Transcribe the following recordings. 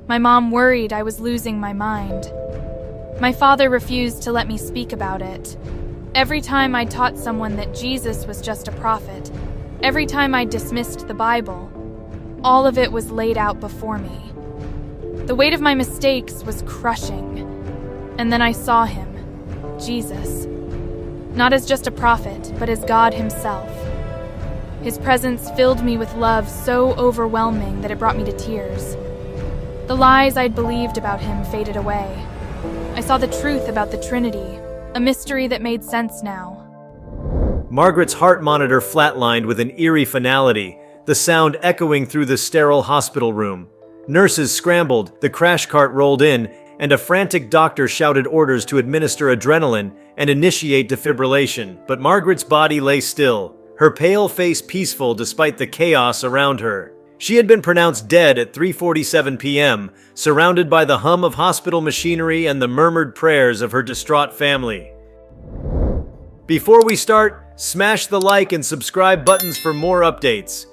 My mom worried I was losing my mind. My father refused to let me speak about it. Every time I taught someone that Jesus was just a prophet, every time I dismissed the Bible, all of it was laid out before me. The weight of my mistakes was crushing. And then I saw him, Jesus, not as just a prophet, but as God himself. His presence filled me with love so overwhelming that it brought me to tears. The lies I'd believed about him faded away. I saw the truth about the Trinity, a mystery that made sense now. Margaret's heart monitor flatlined with an eerie finality, the sound echoing through the sterile hospital room. Nurses scrambled, the crash cart rolled in, and a frantic doctor shouted orders to administer adrenaline and initiate defibrillation. But Margaret's body lay still, her pale face peaceful despite the chaos around her. She had been pronounced dead at 3:47 p.m., surrounded by the hum of hospital machinery and the murmured prayers of her distraught family. Before we start, smash the like and subscribe buttons for more updates.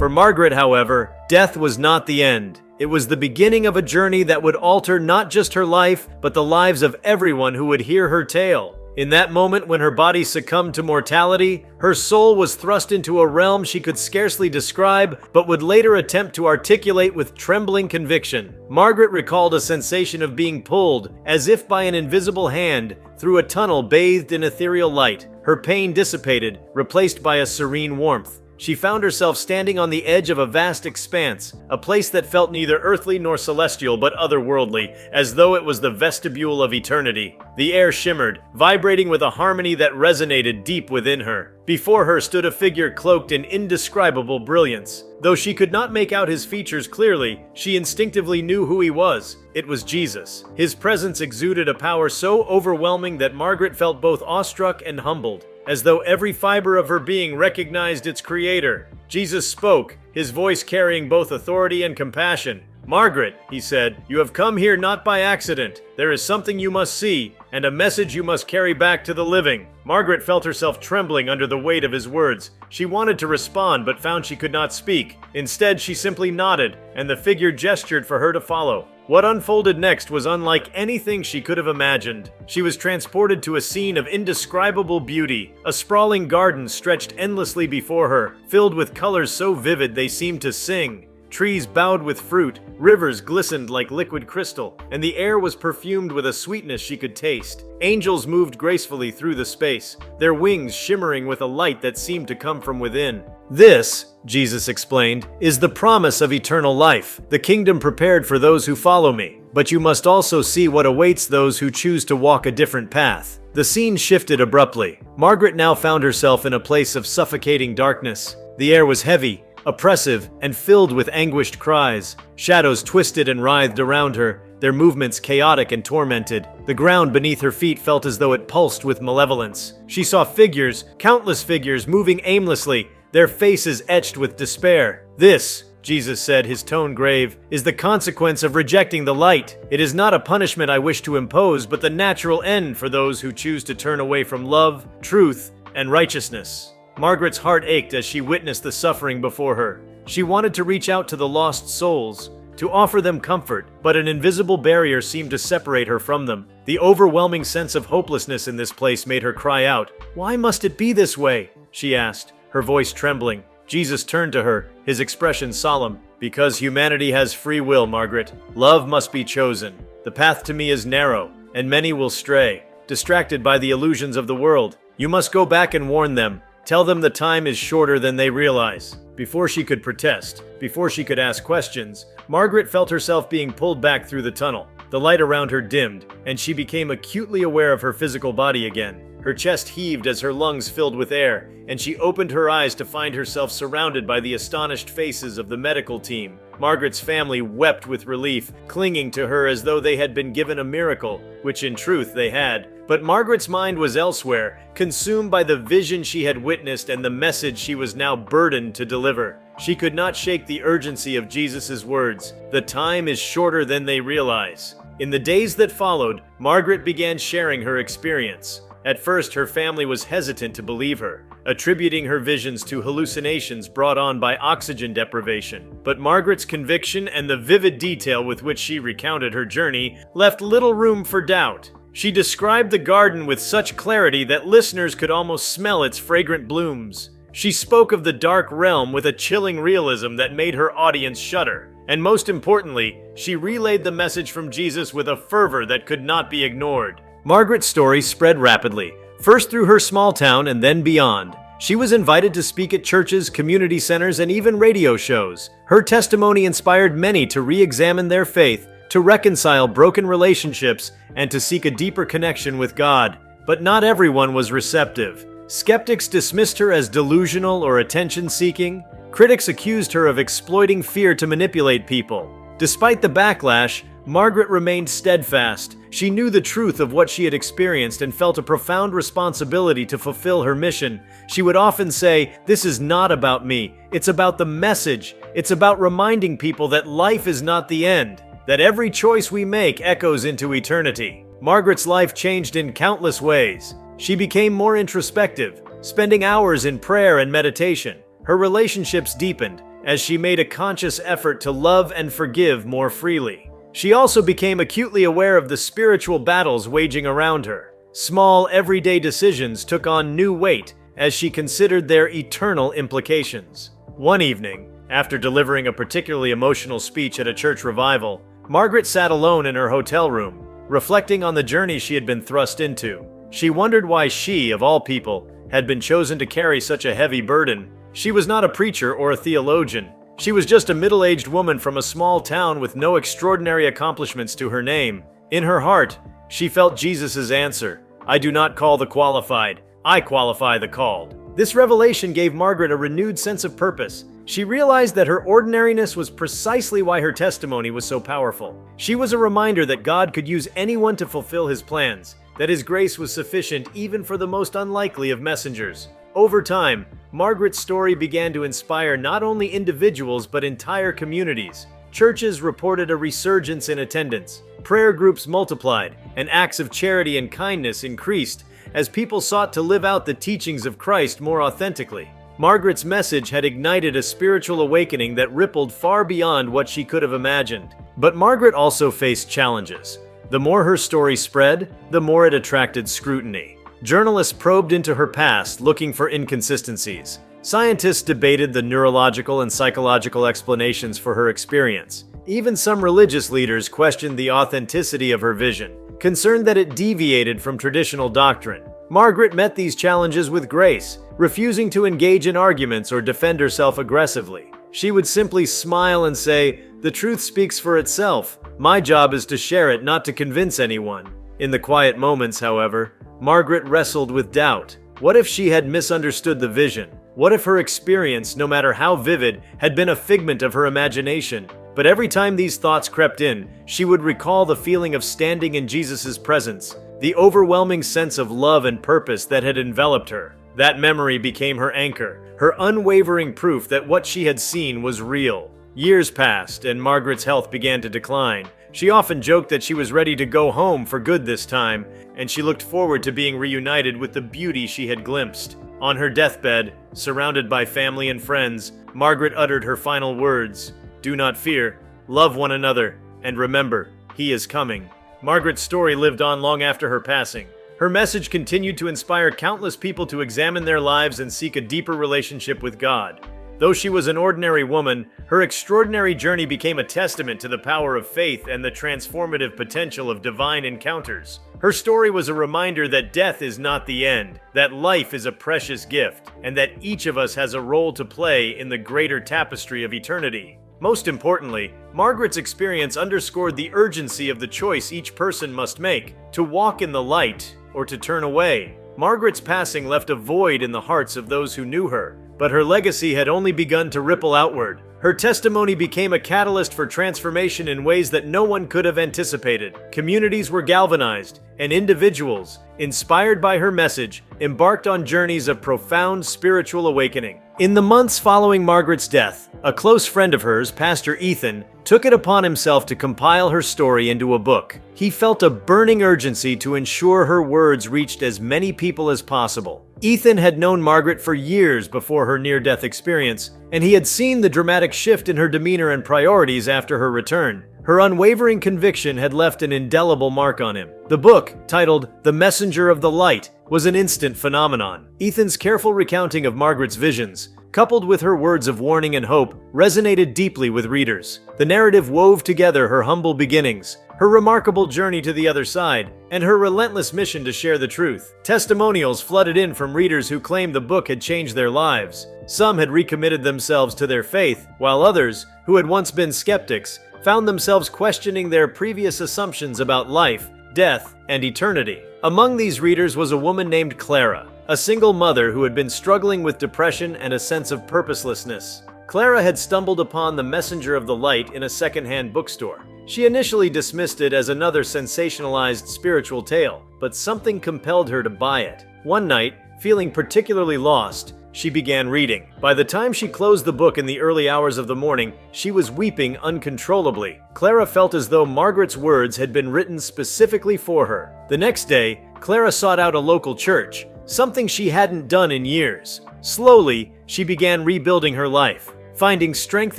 For Margaret, however, death was not the end. It was the beginning of a journey that would alter not just her life, but the lives of everyone who would hear her tale. In that moment when her body succumbed to mortality, her soul was thrust into a realm she could scarcely describe, but would later attempt to articulate with trembling conviction. Margaret recalled a sensation of being pulled, as if by an invisible hand, through a tunnel bathed in ethereal light. Her pain dissipated, replaced by a serene warmth. She found herself standing on the edge of a vast expanse, a place that felt neither earthly nor celestial but otherworldly, as though it was the vestibule of eternity. The air shimmered, vibrating with a harmony that resonated deep within her. Before her stood a figure cloaked in indescribable brilliance. Though she could not make out his features clearly, she instinctively knew who he was. It was Jesus. His presence exuded a power so overwhelming that Margaret felt both awestruck and humbled, as though every fiber of her being recognized its creator. Jesus spoke, his voice carrying both authority and compassion. "Margaret," he said, "you have come here not by accident. There is something you must see, and a message you must carry back to the living." Margaret felt herself trembling under the weight of his words. She wanted to respond, but found she could not speak. Instead, she simply nodded, and the figure gestured for her to follow. What unfolded next was unlike anything she could have imagined. She was transported to a scene of indescribable beauty. A sprawling garden stretched endlessly before her, filled with colors so vivid they seemed to sing. Trees bowed with fruit, rivers glistened like liquid crystal, and the air was perfumed with a sweetness she could taste. Angels moved gracefully through the space, their wings shimmering with a light that seemed to come from within. "This," Jesus explained, "is the promise of eternal life, the kingdom prepared for those who follow me. But you must also see what awaits those who choose to walk a different path." The scene shifted abruptly. Margaret now found herself in a place of suffocating darkness. The air was heavy, oppressive, and filled with anguished cries. Shadows twisted and writhed around her, their movements chaotic and tormented. The ground beneath her feet felt as though it pulsed with malevolence. She saw figures, countless figures, moving aimlessly, their faces etched with despair. "This," Jesus said, his tone grave, "is the consequence of rejecting the light. It is not a punishment I wish to impose, but the natural end for those who choose to turn away from love, truth, and righteousness." Margaret's heart ached as she witnessed the suffering before her. She wanted to reach out to the lost souls, to offer them comfort, but an invisible barrier seemed to separate her from them. The overwhelming sense of hopelessness in this place made her cry out. "Why must it be this way?" she asked, her voice trembling. Jesus turned to her, his expression solemn. "Because humanity has free will, Margaret. Love must be chosen. The path to me is narrow, and many will stray, distracted by the illusions of the world. You must go back and warn them. Tell them the time is shorter than they realize." Before she could protest, before she could ask questions, Margaret felt herself being pulled back through the tunnel. The light around her dimmed, and she became acutely aware of her physical body again. Her chest heaved as her lungs filled with air, and she opened her eyes to find herself surrounded by the astonished faces of the medical team. Margaret's family wept with relief, clinging to her as though they had been given a miracle, which in truth they had. But Margaret's mind was elsewhere, consumed by the vision she had witnessed and the message she was now burdened to deliver. She could not shake the urgency of Jesus' words. The time is shorter than they realize. In the days that followed, Margaret began sharing her experience. At first, her family was hesitant to believe her, attributing her visions to hallucinations brought on by oxygen deprivation. But Margaret's conviction and the vivid detail with which she recounted her journey left little room for doubt. She described the garden with such clarity that listeners could almost smell its fragrant blooms. She spoke of the dark realm with a chilling realism that made her audience shudder. And most importantly, she relayed the message from Jesus with a fervor that could not be ignored. Margaret's story spread rapidly, first through her small town and then beyond. She was invited to speak at churches, community centers, and even radio shows. Her testimony inspired many to re-examine their faith, to reconcile broken relationships, and to seek a deeper connection with God. But not everyone was receptive. Skeptics dismissed her as delusional or attention-seeking. Critics accused her of exploiting fear to manipulate people. Despite the backlash, Margaret remained steadfast. She knew the truth of what she had experienced and felt a profound responsibility to fulfill her mission. She would often say, "This is not about me. It's about the message. It's about reminding people that life is not the end, that every choice we make echoes into eternity." Margaret's life changed in countless ways. She became more introspective, spending hours in prayer and meditation. Her relationships deepened as she made a conscious effort to love and forgive more freely. She also became acutely aware of the spiritual battles waging around her. Small, everyday decisions took on new weight as she considered their eternal implications. One evening, after delivering a particularly emotional speech at a church revival, Margaret sat alone in her hotel room, reflecting on the journey she had been thrust into. She wondered why she, of all people, had been chosen to carry such a heavy burden. She was not a preacher or a theologian. She was just a middle-aged woman from a small town with no extraordinary accomplishments to her name. In her heart, she felt Jesus' answer, "I do not call the qualified, I qualify the called." This revelation gave Margaret a renewed sense of purpose. She realized that her ordinariness was precisely why her testimony was so powerful. She was a reminder that God could use anyone to fulfill His plans, that His grace was sufficient even for the most unlikely of messengers. Over time, Margaret's story began to inspire not only individuals but entire communities. Churches reported a resurgence in attendance, prayer groups multiplied, and acts of charity and kindness increased as people sought to live out the teachings of Christ more authentically. Margaret's message had ignited a spiritual awakening that rippled far beyond what she could have imagined. But Margaret also faced challenges. The more her story spread, the more it attracted scrutiny. Journalists probed into her past, looking for inconsistencies. Scientists debated the neurological and psychological explanations for her experience. Even some religious leaders questioned the authenticity of her vision, concerned that it deviated from traditional doctrine. Margaret met these challenges with grace, refusing to engage in arguments or defend herself aggressively. She would simply smile and say, "The truth speaks for itself. My job is to share it, not to convince anyone." In the quiet moments, however, Margaret wrestled with doubt. What if she had misunderstood the vision? What if her experience, no matter how vivid, had been a figment of her imagination? But every time these thoughts crept in, she would recall the feeling of standing in Jesus' presence, the overwhelming sense of love and purpose that had enveloped her. That memory became her anchor, her unwavering proof that what she had seen was real. Years passed, and Margaret's health began to decline. She often joked that she was ready to go home for good this time, and she looked forward to being reunited with the beauty she had glimpsed. On her deathbed, surrounded by family and friends, Margaret uttered her final words, "Do not fear, love one another, and remember, He is coming." Margaret's story lived on long after her passing. Her message continued to inspire countless people to examine their lives and seek a deeper relationship with God. Though she was an ordinary woman, her extraordinary journey became a testament to the power of faith and the transformative potential of divine encounters. Her story was a reminder that death is not the end, that life is a precious gift, and that each of us has a role to play in the greater tapestry of eternity. Most importantly, Margaret's experience underscored the urgency of the choice each person must make, to walk in the light or to turn away. Margaret's passing left a void in the hearts of those who knew her, but her legacy had only begun to ripple outward. Her testimony became a catalyst for transformation in ways that no one could have anticipated. Communities were galvanized, and individuals, inspired by her message, embarked on journeys of profound spiritual awakening. In the months following Margaret's death, a close friend of hers, Pastor Ethan, took it upon himself to compile her story into a book. He felt a burning urgency to ensure her words reached as many people as possible. Ethan had known Margaret for years before her near-death experience, and he had seen the dramatic shift in her demeanor and priorities after her return. Her unwavering conviction had left an indelible mark on him. The book, titled The Messenger of the Light, was an instant phenomenon. Ethan's careful recounting of Margaret's visions, coupled with her words of warning and hope, resonated deeply with readers. The narrative wove together her humble beginnings, her remarkable journey to the other side, and her relentless mission to share the truth. Testimonials flooded in from readers who claimed the book had changed their lives. Some had recommitted themselves to their faith, while others, who had once been skeptics, found themselves questioning their previous assumptions about life, death, and eternity. Among these readers was a woman named Clara, a single mother who had been struggling with depression and a sense of purposelessness. Clara had stumbled upon The Messenger of the Light in a secondhand bookstore. She initially dismissed it as another sensationalized spiritual tale, but something compelled her to buy it. One night, feeling particularly lost, she began reading. By the time she closed the book in the early hours of the morning, she was weeping uncontrollably. Clara felt as though Margaret's words had been written specifically for her. The next day, Clara sought out a local church, something she hadn't done in years. Slowly, she began rebuilding her life, finding strength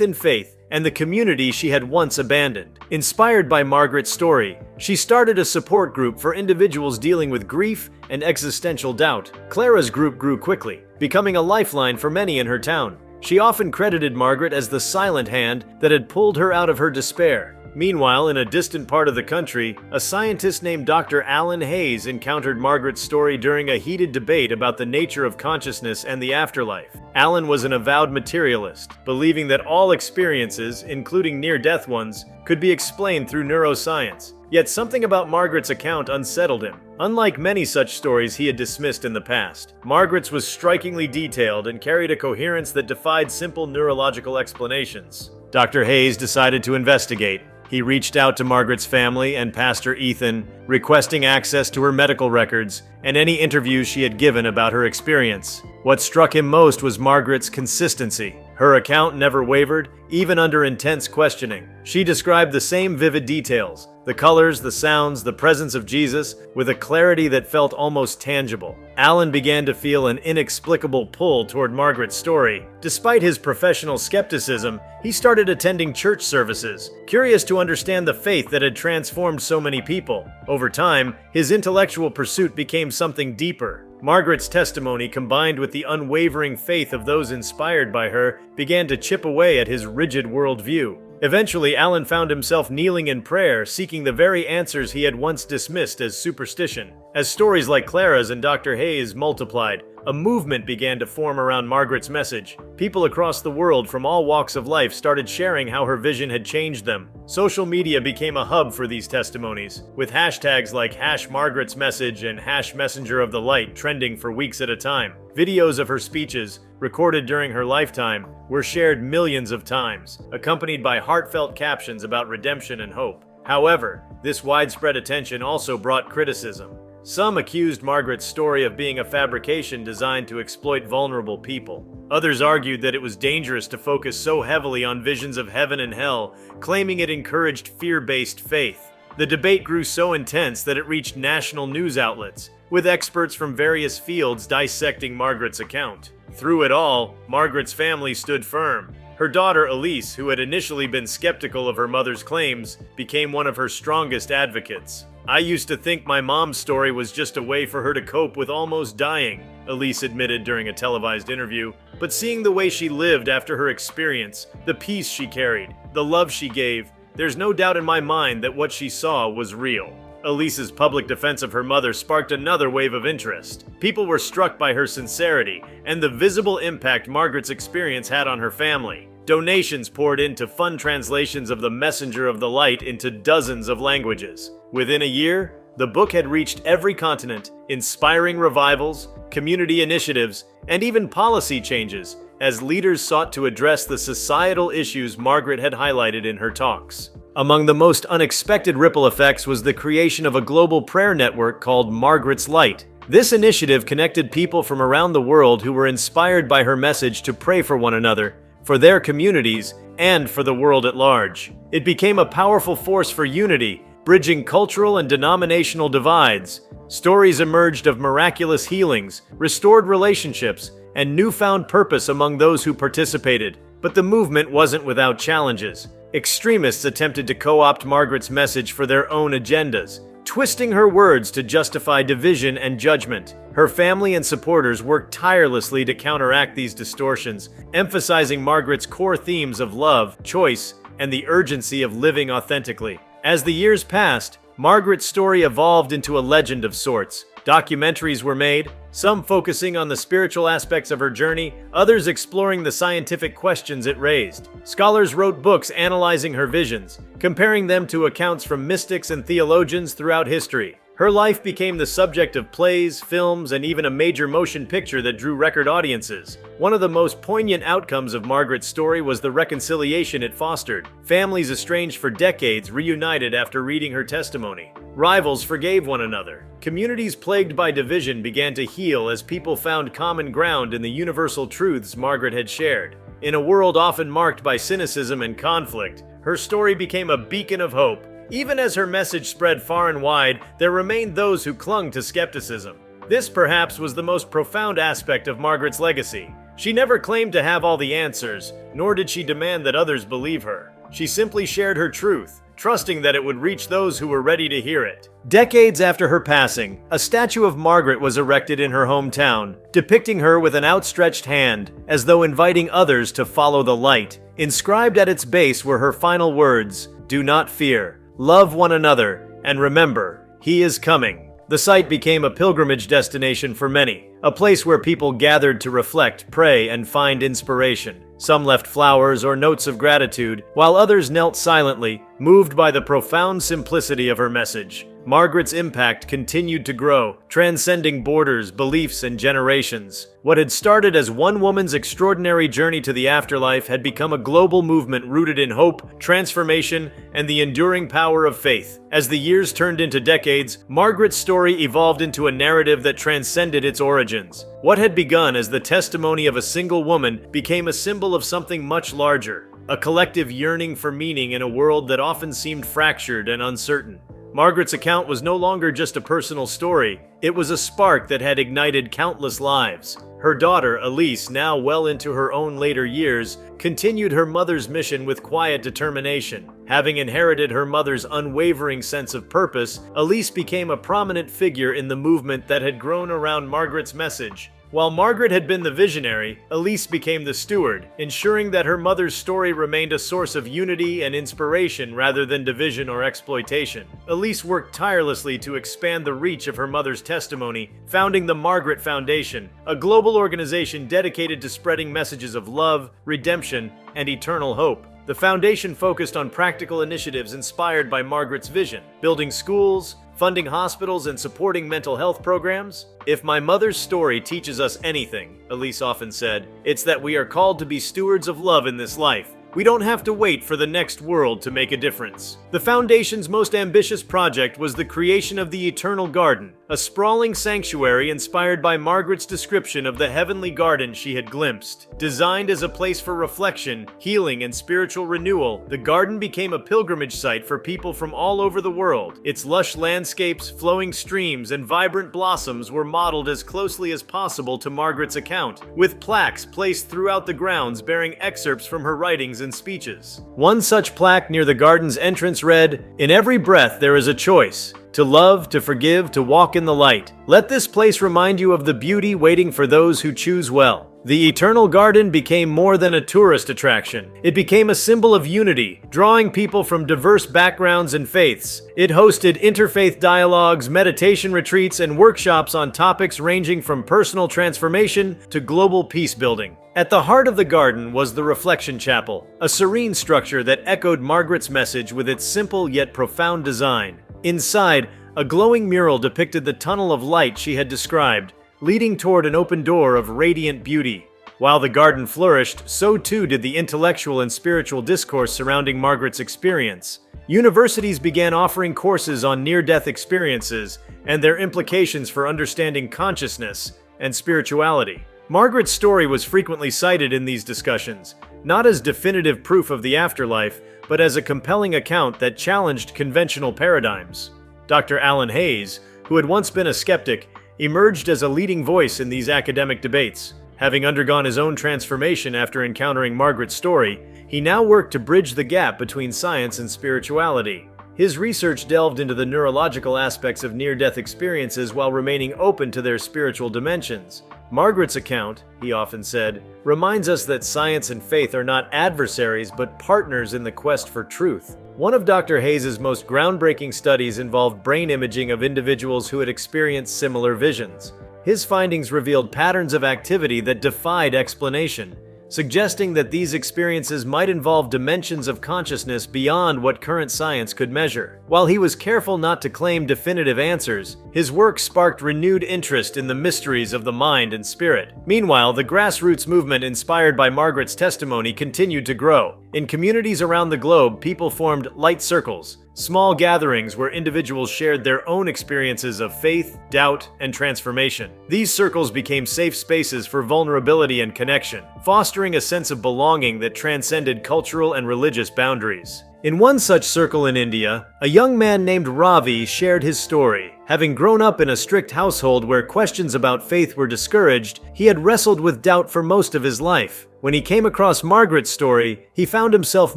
in faith and the community she had once abandoned. Inspired by Margaret's story, she started a support group for individuals dealing with grief and existential doubt. Clara's group grew quickly, becoming a lifeline for many in her town. She often credited Margaret as the silent hand that had pulled her out of her despair. Meanwhile, in a distant part of the country, a scientist named Dr. Alan Hayes encountered Margaret's story during a heated debate about the nature of consciousness and the afterlife. Alan was an avowed materialist, believing that all experiences, including near-death ones, could be explained through neuroscience. Yet something about Margaret's account unsettled him. Unlike many such stories he had dismissed in the past, Margaret's was strikingly detailed and carried a coherence that defied simple neurological explanations. Dr. Hayes decided to investigate. He reached out to Margaret's family and Pastor Ethan, requesting access to her medical records and any interviews she had given about her experience. What struck him most was Margaret's consistency. Her account never wavered, even under intense questioning. She described the same vivid details, the colors, the sounds, the presence of Jesus, with a clarity that felt almost tangible. Alan began to feel an inexplicable pull toward Margaret's story. Despite his professional skepticism, he started attending church services, curious to understand the faith that had transformed so many people. Over time, his intellectual pursuit became something deeper. Margaret's testimony, combined with the unwavering faith of those inspired by her, began to chip away at his rigid worldview. Eventually, Alan found himself kneeling in prayer, seeking the very answers he had once dismissed as superstition. As stories like Clara's and Dr. Hayes multiplied, a movement began to form around Margaret's message. People across the world from all walks of life started sharing how her vision had changed them. Social media became a hub for these testimonies, with hashtags like #Margaret'sMessage and #MessengerOfTheLight trending for weeks at a time. Videos of her speeches, recorded during her lifetime, were shared millions of times, accompanied by heartfelt captions about redemption and hope. However, this widespread attention also brought criticism. Some accused Margaret's story of being a fabrication designed to exploit vulnerable people. Others argued that it was dangerous to focus so heavily on visions of heaven and hell, claiming it encouraged fear-based faith. The debate grew so intense that it reached national news outlets, with experts from various fields dissecting Margaret's account. Through it all, Margaret's family stood firm. Her daughter Elise, who had initially been skeptical of her mother's claims, became one of her strongest advocates. "I used to think my mom's story was just a way for her to cope with almost dying," Elise admitted during a televised interview. "But seeing the way she lived after her experience, the peace she carried, the love she gave, there's no doubt in my mind that what she saw was real." Elise's public defense of her mother sparked another wave of interest. People were struck by her sincerity and the visible impact Margaret's experience had on her family. Donations poured in to fund translations of The Messenger of the Light into dozens of languages. Within a year, the book had reached every continent, inspiring revivals, community initiatives, and even policy changes as leaders sought to address the societal issues Margaret had highlighted in her talks. Among the most unexpected ripple effects was the creation of a global prayer network called Margaret's Light. This initiative connected people from around the world who were inspired by her message to pray for one another, for their communities, and for the world at large. It became a powerful force for unity, bridging cultural and denominational divides. Stories emerged of miraculous healings, restored relationships, and newfound purpose among those who participated. But the movement wasn't without challenges. Extremists attempted to co-opt Margaret's message for their own agendas, twisting her words to justify division and judgment. Her family and supporters worked tirelessly to counteract these distortions, emphasizing Margaret's core themes of love, choice, and the urgency of living authentically. As the years passed, Margaret's story evolved into a legend of sorts. Documentaries were made, some focusing on the spiritual aspects of her journey, others exploring the scientific questions it raised. Scholars wrote books analyzing her visions, comparing them to accounts from mystics and theologians throughout history. Her life became the subject of plays, films, and even a major motion picture that drew record audiences. One of the most poignant outcomes of Margaret's story was the reconciliation it fostered. Families estranged for decades reunited after reading her testimony. Rivals forgave one another. Communities plagued by division began to heal as people found common ground in the universal truths Margaret had shared. In a world often marked by cynicism and conflict, her story became a beacon of hope. Even as her message spread far and wide, there remained those who clung to skepticism. This perhaps was the most profound aspect of Margaret's legacy. She never claimed to have all the answers, nor did she demand that others believe her. She simply shared her truth, trusting that it would reach those who were ready to hear it. Decades after her passing, a statue of Margaret was erected in her hometown, depicting her with an outstretched hand, as though inviting others to follow the light. Inscribed at its base were her final words, "Do not fear. Love one another, and remember, He is coming." The site became a pilgrimage destination for many, a place where people gathered to reflect, pray, and find inspiration. Some left flowers or notes of gratitude, while others knelt silently, moved by the profound simplicity of her message. Margaret's impact continued to grow, transcending borders, beliefs, and generations. What had started as one woman's extraordinary journey to the afterlife had become a global movement rooted in hope, transformation, and the enduring power of faith. As the years turned into decades, Margaret's story evolved into a narrative that transcended its origins. What had begun as the testimony of a single woman became a symbol of something much larger, a collective yearning for meaning in a world that often seemed fractured and uncertain. Margaret's account was no longer just a personal story, it was a spark that had ignited countless lives. Her daughter, Elise, now well into her own later years, continued her mother's mission with quiet determination. Having inherited her mother's unwavering sense of purpose, Elise became a prominent figure in the movement that had grown around Margaret's message. While Margaret had been the visionary, Elise became the steward, ensuring that her mother's story remained a source of unity and inspiration rather than division or exploitation. Elise worked tirelessly to expand the reach of her mother's testimony, founding the Margaret Foundation, a global organization dedicated to spreading messages of love, redemption, and eternal hope. The foundation focused on practical initiatives inspired by Margaret's vision, building schools, funding hospitals, and supporting mental health programs. "If my mother's story teaches us anything," Elise often said, "it's that we are called to be stewards of love in this life. We don't have to wait for the next world to make a difference." The Foundation's most ambitious project was the creation of the Eternal Garden, a sprawling sanctuary inspired by Margaret's description of the heavenly garden she had glimpsed. Designed as a place for reflection, healing, and spiritual renewal, the garden became a pilgrimage site for people from all over the world. Its lush landscapes, flowing streams, and vibrant blossoms were modeled as closely as possible to Margaret's account, with plaques placed throughout the grounds bearing excerpts from her writings and speeches. One such plaque near the garden's entrance read, "In every breath there is a choice. To love, to forgive, to walk in the light. Let this place remind you of the beauty waiting for those who choose well." The Eternal Garden became more than a tourist attraction. It became a symbol of unity, drawing people from diverse backgrounds and faiths. It hosted interfaith dialogues, meditation retreats, and workshops on topics ranging from personal transformation to global peace building. At the heart of the garden was the Reflection Chapel, a serene structure that echoed Margaret's message with its simple yet profound design. Inside, a glowing mural depicted the tunnel of light she had described, leading toward an open door of radiant beauty. While the garden flourished, so too did the intellectual and spiritual discourse surrounding Margaret's experience. Universities began offering courses on near-death experiences and their implications for understanding consciousness and spirituality. Margaret's story was frequently cited in these discussions, not as definitive proof of the afterlife, but as a compelling account that challenged conventional paradigms. Dr. Alan Hayes, who had once been a skeptic, emerged as a leading voice in these academic debates. Having undergone his own transformation after encountering Margaret's story, he now worked to bridge the gap between science and spirituality. His research delved into the neurological aspects of near-death experiences while remaining open to their spiritual dimensions. Margaret's account, he often said, reminds us that science and faith are not adversaries but partners in the quest for truth. One of Dr. Hayes' most groundbreaking studies involved brain imaging of individuals who had experienced similar visions. His findings revealed patterns of activity that defied explanation, suggesting that these experiences might involve dimensions of consciousness beyond what current science could measure. While he was careful not to claim definitive answers, his work sparked renewed interest in the mysteries of the mind and spirit. Meanwhile, the grassroots movement inspired by Margaret's testimony continued to grow. In communities around the globe, people formed light circles, small gatherings where individuals shared their own experiences of faith, doubt, and transformation. These circles became safe spaces for vulnerability and connection, fostering a sense of belonging that transcended cultural and religious boundaries. In one such circle in India, a young man named Ravi shared his story. Having grown up in a strict household where questions about faith were discouraged, he had wrestled with doubt for most of his life. When he came across Margaret's story, he found himself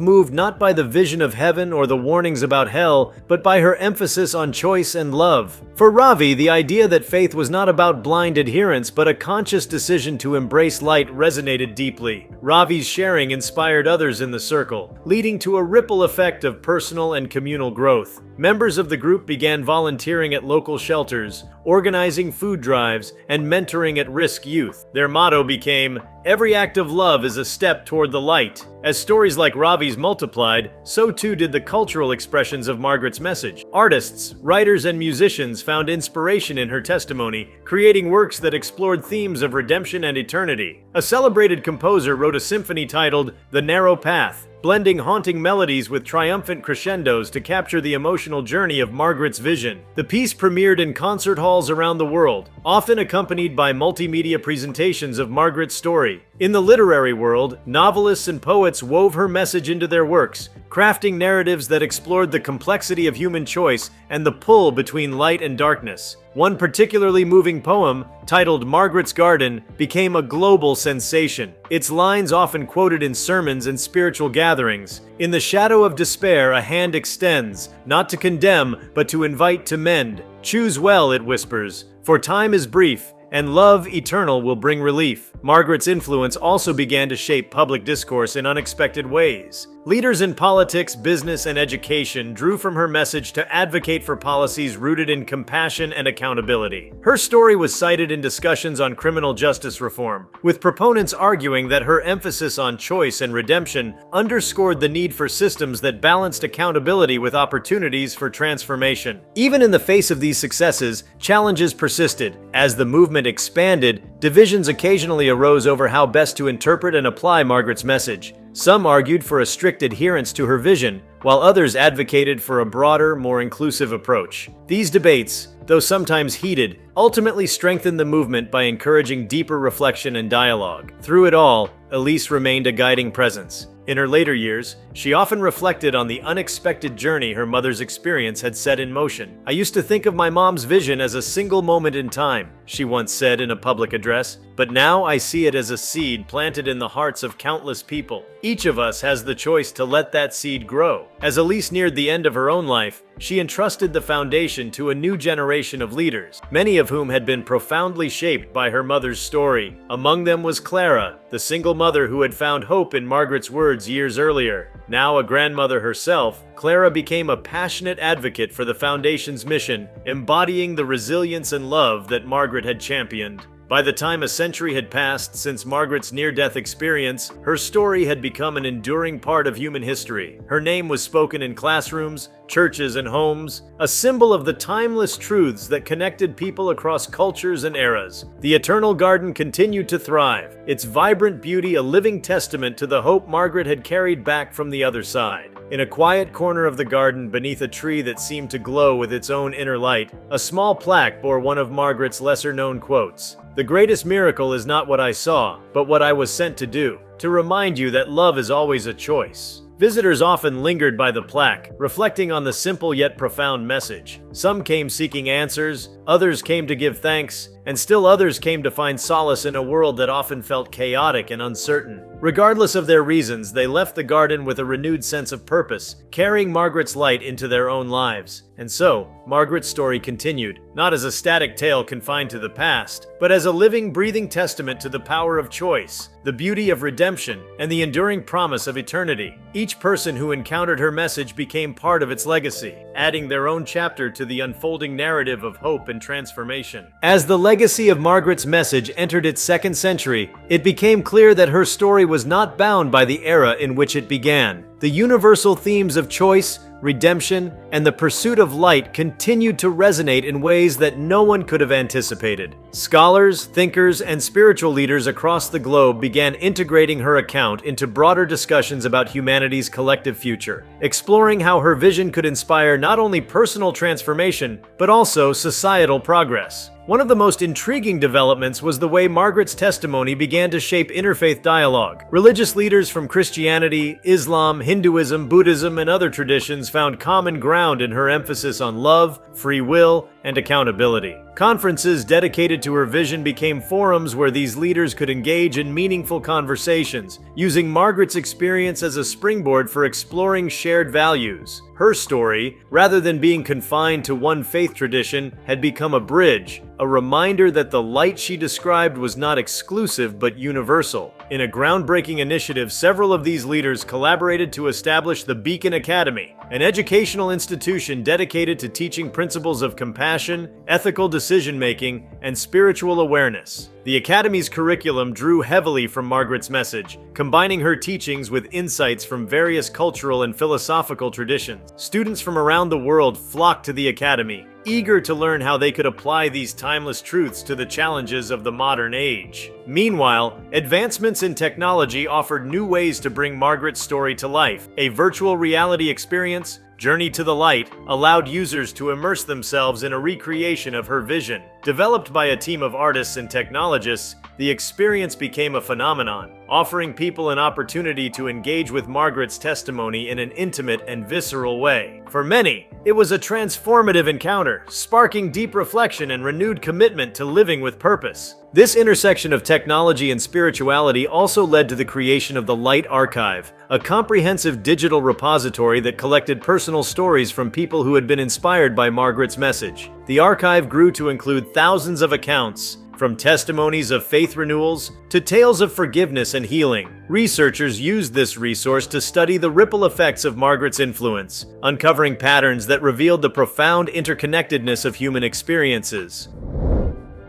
moved not by the vision of heaven or the warnings about hell, but by her emphasis on choice and love. For Ravi, the idea that faith was not about blind adherence but a conscious decision to embrace light resonated deeply. Ravi's sharing inspired others in the circle, leading to a ripple effect of personal and communal growth. Members of the group began volunteering at local shelters, organizing food drives, and mentoring at-risk youth. Their motto became, "Every act of love is a step toward the light." As stories like Ravi's multiplied, so too did the cultural expressions of Margaret's message. Artists, writers, and musicians found inspiration in her testimony, creating works that explored themes of redemption and eternity. A celebrated composer wrote a symphony titled "The Narrow Path," blending haunting melodies with triumphant crescendos to capture the emotional journey of Margaret's vision. The piece premiered in concert halls around the world, often accompanied by multimedia presentations of Margaret's story. In the literary world, novelists and poets wove her message into their works, crafting narratives that explored the complexity of human choice and the pull between light and darkness. One particularly moving poem, titled Margaret's Garden, became a global sensation. Its lines often quoted in sermons and spiritual gatherings. "In the shadow of despair a hand extends, not to condemn, but to invite to mend. Choose well," it whispers, "for time is brief, and love eternal will bring relief." Margaret's influence also began to shape public discourse in unexpected ways. Leaders in politics, business, and education drew from her message to advocate for policies rooted in compassion and accountability. Her story was cited in discussions on criminal justice reform, with proponents arguing that her emphasis on choice and redemption underscored the need for systems that balanced accountability with opportunities for transformation. Even in the face of these successes, challenges persisted. As the movement expanded, divisions occasionally arose over how best to interpret and apply Margaret's message. Some argued for a strict adherence to her vision, while others advocated for a broader, more inclusive approach. These debates, though sometimes heated, ultimately strengthened the movement by encouraging deeper reflection and dialogue. Through it all, Elise remained a guiding presence. In her later years, she often reflected on the unexpected journey her mother's experience had set in motion. "I used to think of my mom's vision as a single moment in time," she once said in a public address, "but now I see it as a seed planted in the hearts of countless people. Each of us has the choice to let that seed grow." As Elise neared the end of her own life, she entrusted the foundation to a new generation of leaders, many of whom had been profoundly shaped by her mother's story. Among them was Clara, the single mother who had found hope in Margaret's words years earlier. Now a grandmother herself, Clara became a passionate advocate for the Foundation's mission, embodying the resilience and love that Margaret had championed. By the time a century had passed since Margaret's near-death experience, her story had become an enduring part of human history. Her name was spoken in classrooms, churches, and homes, a symbol of the timeless truths that connected people across cultures and eras. The Eternal Garden continued to thrive, its vibrant beauty a living testament to the hope Margaret had carried back from the other side. In a quiet corner of the garden, beneath a tree that seemed to glow with its own inner light, a small plaque bore one of Margaret's lesser-known quotes. "The greatest miracle is not what I saw, but what I was sent to do, to remind you that love is always a choice." Visitors often lingered by the plaque, reflecting on the simple yet profound message. Some came seeking answers, others came to give thanks, and still others came to find solace in a world that often felt chaotic and uncertain. Regardless of their reasons, they left the garden with a renewed sense of purpose, carrying Margaret's light into their own lives. And so, Margaret's story continued, not as a static tale confined to the past, but as a living, breathing testament to the power of choice, the beauty of redemption, and the enduring promise of eternity. Each person who encountered her message became part of its legacy, adding their own chapter to the unfolding narrative of hope and transformation. As the legacy of Margaret's message entered its second century, it became clear that her story was not bound by the era in which it began. The universal themes of choice, redemption, and the pursuit of light continued to resonate in ways that no one could have anticipated. Scholars, thinkers, and spiritual leaders across the globe began integrating her account into broader discussions about humanity's collective future, exploring how her vision could inspire not only personal transformation, but also societal progress. One of the most intriguing developments was the way Margaret's testimony began to shape interfaith dialogue. Religious leaders from Christianity, Islam, Hinduism, Buddhism, and other traditions found common ground in her emphasis on love, free will, and accountability. Conferences dedicated to her vision became forums where these leaders could engage in meaningful conversations, using Margaret's experience as a springboard for exploring shared values. Her story, rather than being confined to one faith tradition, had become a bridge, a reminder that the light she described was not exclusive but universal. In a groundbreaking initiative, several of these leaders collaborated to establish the Beacon Academy, an educational institution dedicated to teaching principles of compassion, ethical decision-making, and spiritual awareness. The Academy's curriculum drew heavily from Margaret's message, combining her teachings with insights from various cultural and philosophical traditions. Students from around the world flocked to the Academy, eager to learn how they could apply these timeless truths to the challenges of the modern age. Meanwhile, advancements in technology offered new ways to bring Margaret's story to life. A virtual reality experience, Journey to the Light, allowed users to immerse themselves in a recreation of her vision. Developed by a team of artists and technologists, the experience became a phenomenon, offering people an opportunity to engage with Margaret's testimony in an intimate and visceral way. For many, it was a transformative encounter, sparking deep reflection and renewed commitment to living with purpose. This intersection of technology and spirituality also led to the creation of the Light Archive, a comprehensive digital repository that collected personal stories from people who had been inspired by Margaret's message. The archive grew to include thousands of accounts, from testimonies of faith renewals to tales of forgiveness and healing. Researchers used this resource to study the ripple effects of Margaret's influence, uncovering patterns that revealed the profound interconnectedness of human experiences.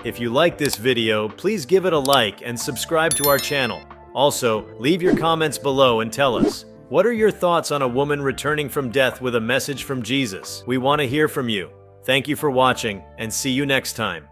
If you like this video, please give it a like and subscribe to our channel. Also, leave your comments below and tell us, what are your thoughts on a woman returning from death with a message from Jesus? We want to hear from you. Thank you for watching, and see you next time.